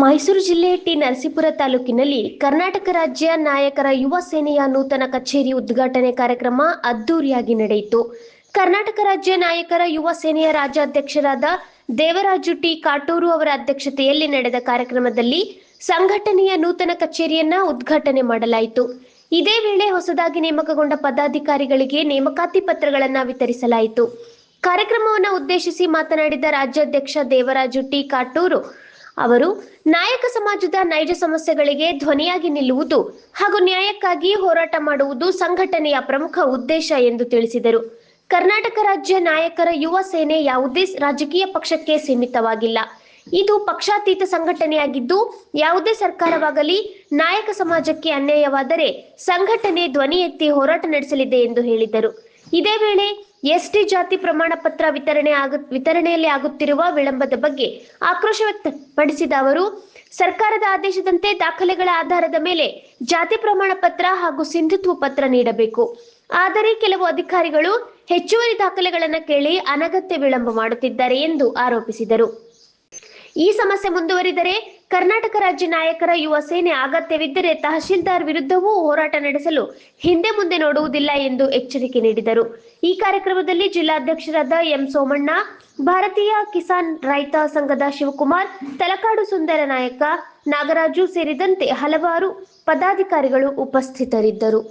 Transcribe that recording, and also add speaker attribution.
Speaker 1: ಮೈಸೂರು ಜಿಲ್ಲೆ ಟಿ ನರಸೀಪುರ ತಾಲೂಕಿನಲ್ಲಿ ಕರ್ನಾಟಕ ರಾಜ್ಯ ನಾಯಕರ ಯುವ ಸೇನೆಯ ನೂತನ ಕಚೇರಿ ಉದ್ಘಾಟನೆ ಕಾರ್ಯಕ್ರಮ ಅದ್ದೂರಿಯಾಗಿ ನಡೆಯಿತು. ಕರ್ನಾಟಕ ರಾಜ್ಯ ನಾಯಕರ ಯುವ ಸೇನೆಯ ರಾಜ್ಯಾಧ್ಯಕ್ಷರಾದ ದೇವರಾಜು ಟಿ ಕಾಟೂರು ಅವರ ಅಧ್ಯಕ್ಷತೆಯಲ್ಲಿ ನಡೆದ ಕಾರ್ಯಕ್ರಮದಲ್ಲಿ ಸಂಘಟನೆಯ ನೂತನ ಕಚೇರಿಯನ್ನ ಉದ್ಘಾಟನೆ ಮಾಡಲಾಯಿತು. ಇದೇ ವೇಳೆ ಹೊಸದಾಗಿ ನೇಮಕಗೊಂಡ ಪದಾಧಿಕಾರಿಗಳಿಗೆ ನೇಮಕಾತಿ ಪತ್ರಗಳನ್ನು ವಿತರಿಸಲಾಯಿತು. ಕಾರ್ಯಕ್ರಮವನ್ನು ಉದ್ದೇಶಿಸಿ ಮಾತನಾಡಿದ ರಾಜ್ಯಾಧ್ಯಕ್ಷ ದೇವರಾಜು ಟಿ ಕಾಟೂರು ಅವರು ನಾಯಕ ಸಮಾಜದ ನೈಜ ಸಮಸ್ಯೆಗಳಿಗೆ ಧ್ವನಿಯಾಗಿ ನಿಲ್ಲುವುದು ಹಾಗೂ ನ್ಯಾಯಕ್ಕಾಗಿ ಹೋರಾಟ ಮಾಡುವುದು ಸಂಘಟನೆಯ ಪ್ರಮುಖ ಉದ್ದೇಶ ಎಂದು ತಿಳಿಸಿದರು. ಕರ್ನಾಟಕ ರಾಜ್ಯ ನಾಯಕರ ಯುವ ಸೇನೆ ಯಾವುದೇ ರಾಜಕೀಯ ಪಕ್ಷಕ್ಕೆ ಸೀಮಿತವಾಗಿಲ್ಲ. ಇದು ಪಕ್ಷಾತೀತ ಸಂಘಟನೆಯಾಗಿದ್ದು ಯಾವುದೇ ಸರ್ಕಾರವಾಗಲಿ ನಾಯಕ ಸಮಾಜಕ್ಕೆ ಅನ್ಯಾಯವಾದರೆ ಸಂಘಟನೆ ಧ್ವನಿ ಎತ್ತಿ ಹೋರಾಟ ನಡೆಸಲಿದೆ ಎಂದು ಹೇಳಿದರು. ಇದೇ ವೇಳೆ ಎಸ್ಟಿ ಜಾತಿ ಪ್ರಮಾಣ ಪತ್ರ ವಿತರಣೆಯಲ್ಲಿ ಆಗುತ್ತಿರುವ ವಿಳಂಬದ ಬಗ್ಗೆ ಆಕ್ರೋಶ ವ್ಯಕ್ತಪಡಿಸಿದ ಅವರು, ಸರ್ಕಾರದ ಆದೇಶದಂತೆ ದಾಖಲೆಗಳ ಆಧಾರದ ಮೇಲೆ ಜಾತಿ ಪ್ರಮಾಣ ಪತ್ರ ಹಾಗೂ ಸಿಂಧುತ್ವ ಪತ್ರ ನೀಡಬೇಕು. ಆದರೆ ಕೆಲವು ಅಧಿಕಾರಿಗಳು ಹೆಚ್ಚುವರಿ ದಾಖಲೆಗಳನ್ನು ಕೇಳಿ ಅನಗತ್ಯ ವಿಳಂಬ ಮಾಡುತ್ತಿದ್ದಾರೆ ಎಂದು ಆರೋಪಿಸಿದರು. ಈ ಸಮಸ್ಯೆ ಮುಂದುವರಿದರೆ ಕರ್ನಾಟಕ ರಾಜ್ಯ ನಾಯಕರ ಯುವ ಸೇನೆ ಅಗತ್ಯವಿದ್ದರೆ ತಹಶೀಲ್ದಾರ್ ವಿರುದ್ಧವೂ ಹೋರಾಟ ನಡೆಸಲು ಹಿಂದೆ ಮುಂದೆ ನೋಡುವುದಿಲ್ಲ ಎಂದು ಎಚ್ಚರಿಕೆ ನೀಡಿದರು. ಈ ಕಾರ್ಯಕ್ರಮದಲ್ಲಿ ಜಿಲ್ಲಾಧ್ಯಕ್ಷರಾದ ಎಂ ಸೋಮಣ್ಣ, ಭಾರತೀಯ ಕಿಸಾನ್ ರೈತ ಸಂಘದ ಶಿವಕುಮಾರ್, ತಲಕಾಡು ಸುಂದರ ನಾಯಕ, ನಾಗರಾಜು ಸೇರಿದಂತೆ ಹಲವಾರು ಪದಾಧಿಕಾರಿಗಳು ಉಪಸ್ಥಿತರಿದ್ದರು.